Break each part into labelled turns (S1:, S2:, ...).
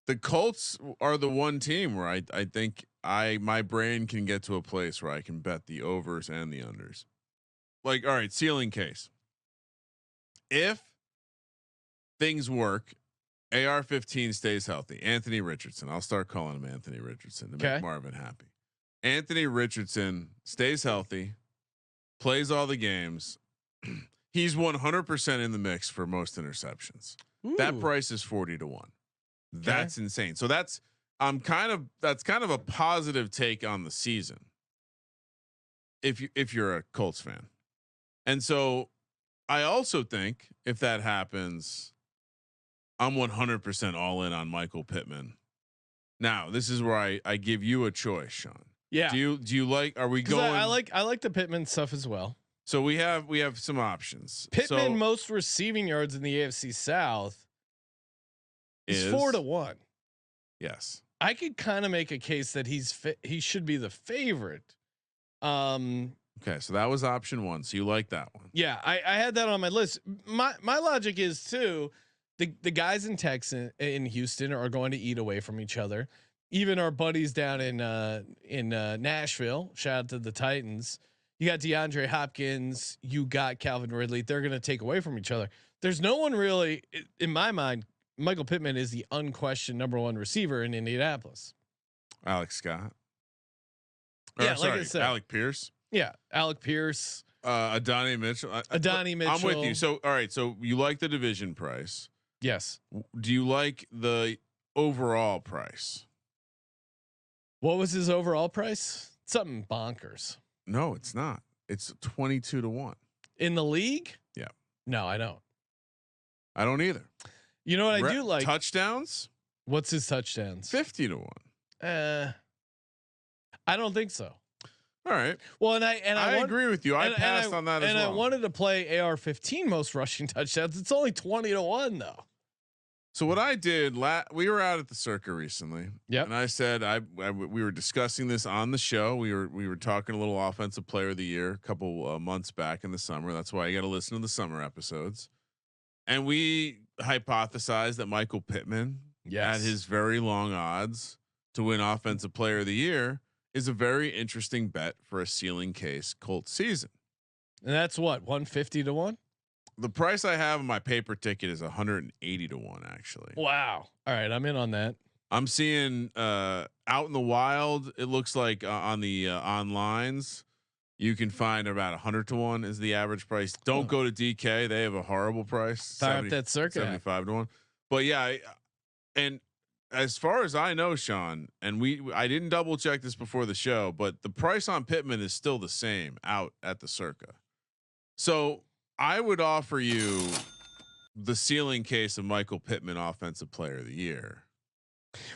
S1: the Colts are the one team where I think my brain can get to a place where I can bet the overs and the unders. Like, all right, ceiling case. If things work, AR-15 stays healthy. Anthony Richardson. I'll start calling him Anthony Richardson to make Marvin happy. Anthony Richardson stays healthy, plays all the games. He's 100% in the mix for most interceptions. Ooh. That price is 40 to 1. That's insane. So that's kind of a positive take on the season. If you're a Colts fan. And so I also think if that happens, I'm 100% all in on Michael Pittman. Now, this is where I give you a choice, Sean.
S2: Yeah.
S1: Do you like, are we going?
S2: I like the Pittman stuff as well.
S1: So we have some options.
S2: Pittman most receiving yards in the AFC South is 4 to 1.
S1: Yes.
S2: I could kind of make a case that he should be the favorite.
S1: Okay, so that was option 1. So you like that one?
S2: Yeah, I had that on my list. My logic is too, the guys in Houston are going to eat away from each other. Even our buddies down in Nashville, shout out to the Titans. You got DeAndre Hopkins, you got Calvin Ridley. They're going to take away from each other. There's no one really, in my mind. Michael Pittman is the unquestioned number 1 receiver in Indianapolis.
S1: Alex Scott.
S2: Yeah, like I said,
S1: Alec Pierce.
S2: Yeah, Alec Pierce.
S1: Adonai Mitchell.
S2: Adonai Mitchell.
S1: I'm with you. So all right. So you like the division price?
S2: Yes.
S1: Do you like the overall price?
S2: What was his overall price? Something bonkers.
S1: No, it's not. It's 22 to 1
S2: in the league.
S1: Yeah.
S2: No, I don't.
S1: I don't either.
S2: You know what I do like?
S1: Touchdowns.
S2: What's his touchdowns?
S1: 50 to 1.
S2: I don't think so.
S1: All right.
S2: Well, and I
S1: agree with you. I passed on that as well.
S2: And I wanted to play AR-15 most rushing touchdowns. It's only 20 to 1 though.
S1: So what I did, we were out at the Circa recently.
S2: Yeah.
S1: And I said, we were discussing this on the show. We were talking a little offensive player of the year a couple months back in the summer. That's why you got to listen to the summer episodes. And we hypothesized that Michael Pittman, at his very long odds to win offensive player of the year, is a very interesting bet for a ceiling case Colts season.
S2: And that's what, 150 to 1?
S1: The price I have on my paper ticket is 180 to 1 actually.
S2: Wow. All right. I'm in on that.
S1: I'm seeing out in the wild. It looks like on the onlines, you can find about 100 to 1 is the average price. Don't go to DK. They have a horrible price.
S2: 75
S1: to 1. But yeah. And as far as I know, Sean, and I didn't double check this before the show, but the price on Pittman is still the same out at the Circa. So I would offer you the ceiling case of Michael Pittman offensive player of the year.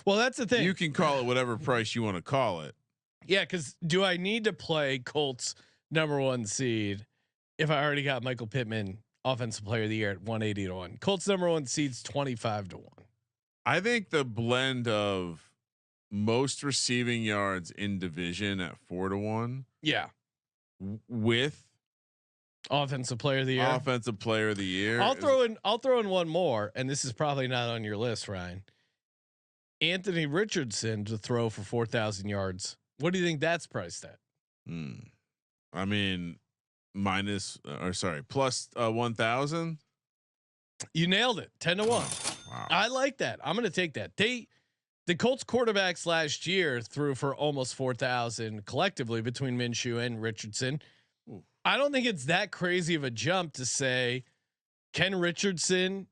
S2: Well, that's the thing.
S1: You can call it whatever price you want to call it.
S2: Yeah. Cause do I need to play Colts number 1 seed if I already got Michael Pittman offensive player of the year at 180 to 1? Colts number 1 seeds 25 to 1.
S1: I think the blend of most receiving yards in division at 4 to 1.
S2: Yeah.
S1: With
S2: offensive player of the year. I'll throw in one more, and this is probably not on your list, Ryan. Anthony Richardson to throw for 4,000 yards. What do you think that's priced at?
S1: I mean, plus 1,000.
S2: You nailed it. 10 to 1.
S1: Wow.
S2: I like that. I'm going to take that. The Colts quarterbacks last year threw for almost 4,000 collectively between Minshew and Richardson. Ooh. I don't think it's that crazy of a jump to say, can Richardson,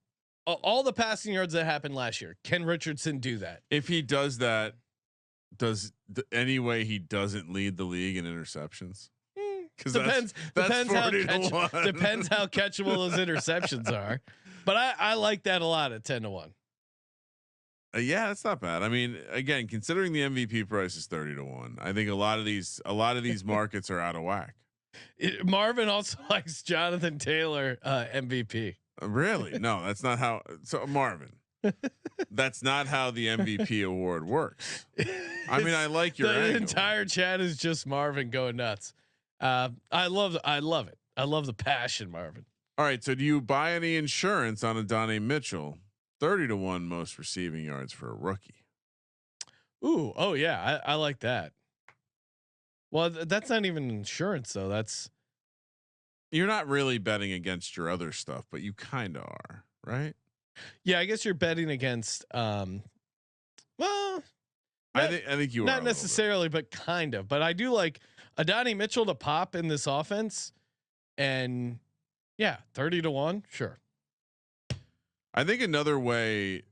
S2: all the passing yards that happened last year, can Richardson do that?
S1: If he does that, any way he doesn't lead the league in interceptions? Because
S2: depends how catchable those interceptions are. But I like that a lot at 10 to 1.
S1: Yeah, that's not bad. I mean, again, considering the MVP price is 30 to 1, I think a lot of these markets are out of whack.
S2: Marvin also likes Jonathan Taylor MVP.
S1: Really? No, that's not how. So Marvin, that's not how the MVP award works. I mean, I like your angle.
S2: Entire chat is just Marvin going nuts. I love it. I love the passion, Marvin.
S1: All right. So do you buy any insurance on Adonai Mitchell 30-1 most receiving yards for a rookie.
S2: Ooh, oh yeah, I like that. Well, that's not even insurance though. That's
S1: You're not really betting against your other stuff, but you kind of are, right?
S2: yeah. I guess you're betting against. Well,
S1: I think you are
S2: not necessarily, but kind of. But I do like Adonai Mitchell to pop in this offense, and yeah, 30-1, sure.
S1: I think another way,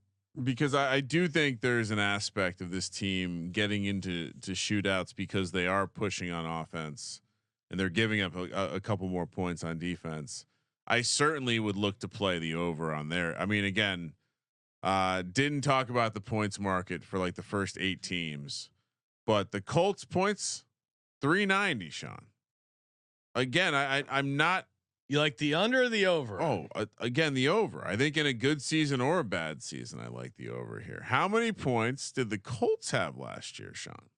S1: because I do think there's an aspect of this team getting into shootouts because they are pushing on offense and they're giving up a couple more points on defense. I certainly would look to play the over on there. I mean, again, didn't talk about the points market for like the first 8 teams, but the Colts points 390. Sean, again, I'm not.
S2: You like the under or the over?
S1: Oh, again, the over. I think in a good season or a bad season, I like the over here. How many points did the Colts have last year, Sean?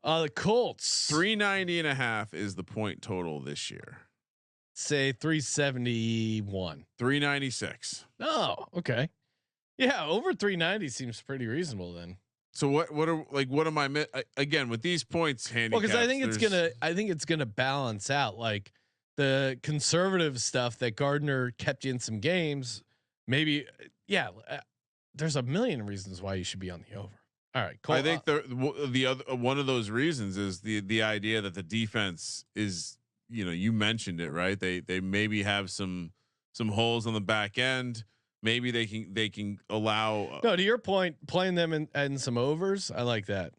S2: The Colts
S1: 390.5 is the point total this year.
S2: Say 371.
S1: 396.
S2: Oh, okay. Yeah, over 390 seems pretty reasonable then.
S1: So what am I again with these points handicaps?
S2: Well, because I think it's gonna balance out like the conservative stuff that Gardner kept you in some games. Maybe, yeah. There's a million reasons why you should be on the over. All right,
S1: I think the other one of those reasons is the idea that the defense is, you mentioned it, right? They maybe have some holes on the back end. Maybe they can allow.
S2: No, to your point, playing them in some overs. I like that.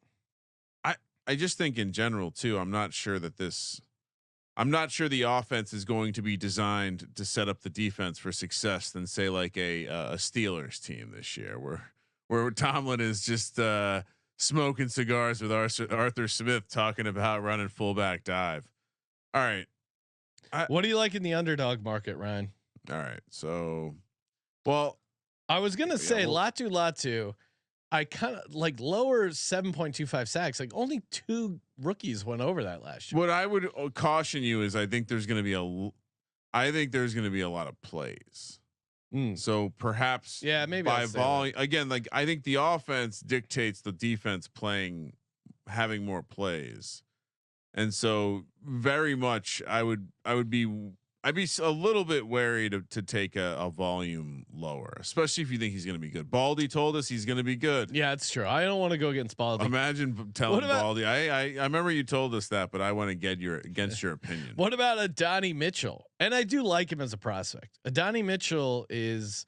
S1: I just think in general too. I'm not sure the offense is going to be designed to set up the defense for success than say like a Steelers team this year, where Tomlin is just smoking cigars with Arthur Smith talking about running fullback dive. All right.
S2: What do you like in the underdog market, Ryan?
S1: All right. So, well,
S2: I was going to say Latu. I kind of like lower 7.25 sacks. Like only 2 rookies went over that last year.
S1: What I would caution you is I think there's going to be a lot of plays. So perhaps
S2: maybe
S1: by volume again, like I think the offense dictates the defense having more plays. And so very much I'd be a little bit wary to take a volume lower, especially if you think he's going to be good. Baldy told us he's going to be good.
S2: Yeah, it's true. I don't want to go against Baldy.
S1: Imagine telling Baldy. I remember you told us that, but I want to get against your opinion.
S2: What about Adonai Mitchell? And I do like him as a prospect. Adonai Mitchell his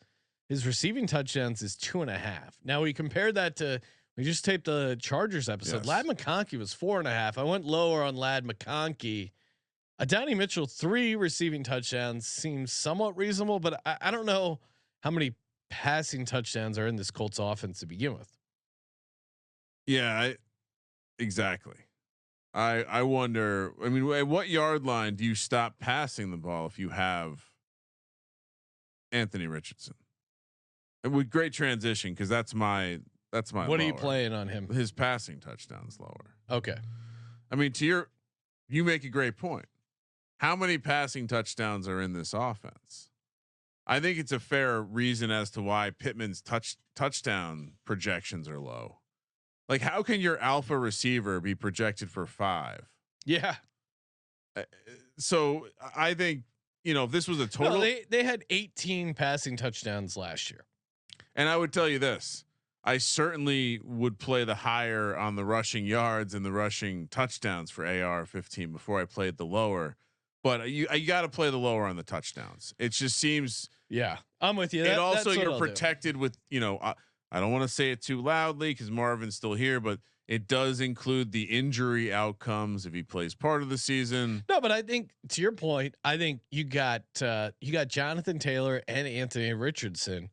S2: receiving touchdowns is 2.5. Now we compared that to. We just taped the Chargers episode. Yes. Ladd McConkey was 4.5. I went lower on Ladd McConkey. Adonai Mitchell 3 receiving touchdowns seems somewhat reasonable, but I don't know how many passing touchdowns are in this Colts offense to begin with.
S1: Yeah, exactly. I wonder. I mean, at what yard line do you stop passing the ball if you have Anthony Richardson? And with great transition, because that's my. What
S2: lower. Are you playing on him?
S1: His passing touchdowns lower.
S2: Okay.
S1: I mean, you make a great point. How many passing touchdowns are in this offense? I think it's a fair reason as to why Pittman's touchdown projections are low. Like, how can your alpha receiver be projected for 5?
S2: Yeah.
S1: So I think, if this was a total,
S2: they had 18 passing touchdowns last year.
S1: And I would tell you this. I certainly would play the higher on the rushing yards and the rushing touchdowns for AR-15 before I played the lower, but you got to play the lower on the touchdowns. It just seems.
S2: Yeah, I'm with you.
S1: And also you're protected with, I don't want to say it too loudly because Marvin's still here, but it does include the injury outcomes if he plays part of the season.
S2: No, but I think to your point, I think you got Jonathan Taylor and Anthony Richardson.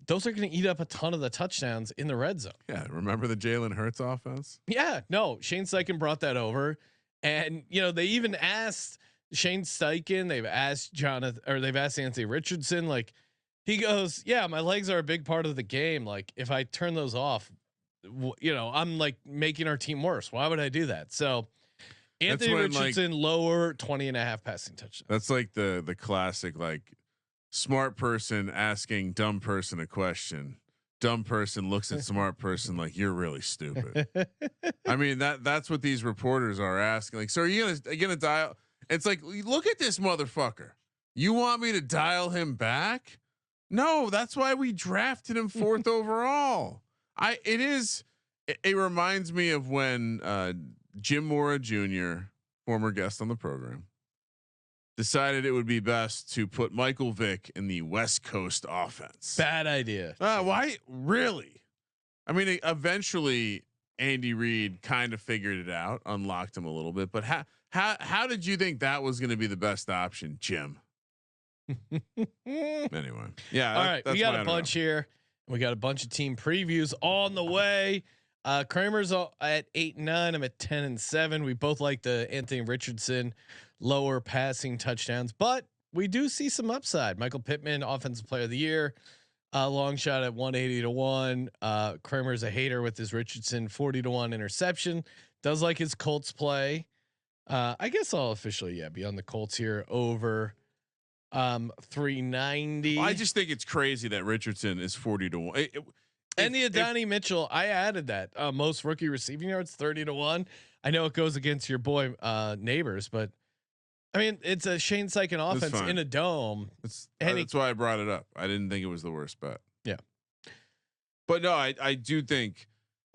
S2: Those are going to eat up a ton of the touchdowns in the red zone.
S1: Yeah. Remember the Jalen Hurts offense?
S2: Yeah, no, Shane Steichen brought that over, and they even asked Shane Steichen. They've asked they've asked Anthony Richardson. Like he goes, yeah, my legs are a big part of the game. Like if I turn those off, I'm like making our team worse. Why would I do that? So Anthony Richardson lower 20.5 passing touchdowns.
S1: That's like the classic, like, smart person asking dumb person a question. Dumb person looks at smart person like you're really stupid. I mean that's what these reporters are asking. Like, so are you gonna dial? It's like, look at this motherfucker. You want me to dial him back? No, that's why we drafted him 4th overall. It reminds me of when Jim Mora Jr., former guest on the program, decided it would be best to put Michael Vick in the West Coast offense.
S2: Bad idea.
S1: Why? Really? I mean, eventually Andy Reid kind of figured it out, unlocked him a little bit. But how did you think that was going to be the best option, Jim? Anyway, yeah.
S2: All right, we got a bunch here. We got a bunch of team previews on the way. Kramer's at 8-9. I'm at 10-7. We both like the Anthony Richardson lower passing touchdowns, but we do see some upside. Michael Pittman, offensive player of the year, long shot at 180-1. Kramer's a hater with his Richardson 40-1 interception. Does like his Colts play. I guess I'll officially be on the Colts here over 390.
S1: I just think it's crazy that Richardson is 40-1.
S2: And the Adonai Mitchell, I added that most rookie receiving yards 30-1. I know it goes against your boy Neighbors, but I mean it's a Shane Steichen offense in a dome.
S1: That's why I brought it up. I didn't think it was the worst bet.
S2: Yeah,
S1: but no, I do think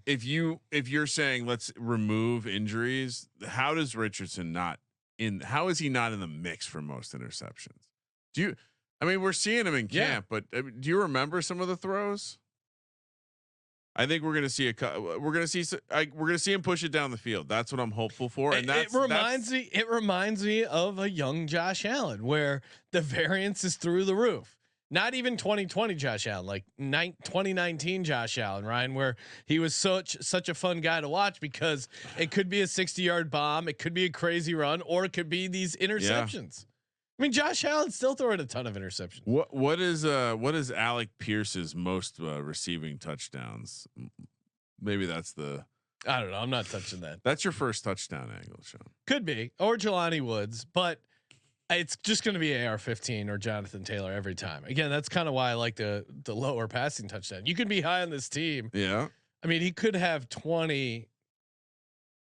S1: if you're saying let's remove injuries, how does Richardson how is he not in the mix for most interceptions? I mean, we're seeing him in camp, but do you remember some of the throws? I think we're going to see we're going to see him push it down the field. That's what I'm hopeful for. And it
S2: reminds me of a young Josh Allen where the variance is through the roof. Not even 2020 Josh Allen, like 2019 Josh Allen, Ryan, where he was such a fun guy to watch because it could be a 60-yard bomb, it could be a crazy run, or it could be these interceptions. Yeah. I mean, Josh Allen's still throwing a ton of interceptions.
S1: What is Alec Pierce's most receiving touchdowns? Maybe that's
S2: I don't know. I'm not touching that.
S1: That's your first touchdown angle, Sean.
S2: Could be, or Jelani Woods, but it's just going to be AR-15 or Jonathan Taylor every time. Again, that's kind of why I like the lower passing touchdown. You can be high on this team.
S1: Yeah.
S2: I mean, he could have 20.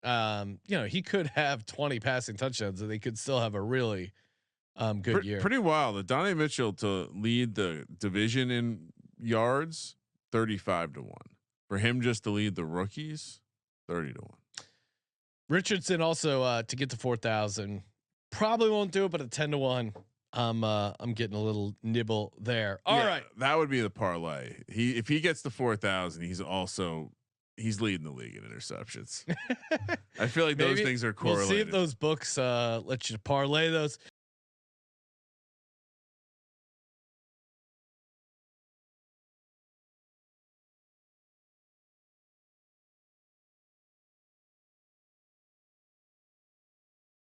S2: He could have 20 passing touchdowns, and they could still have a really good year.
S1: Pretty wild. Adonai Mitchell to lead the division in yards, 35-1. For him just to lead the rookies, 30-1.
S2: Richardson also to get to 4,000. Probably won't do it, but at 10-1, I'm getting a little nibble there. All right,
S1: that would be the parlay. If he gets to 4,000, he's leading the league in interceptions. I feel like those things are correlated.
S2: We'll see if those books let you parlay those.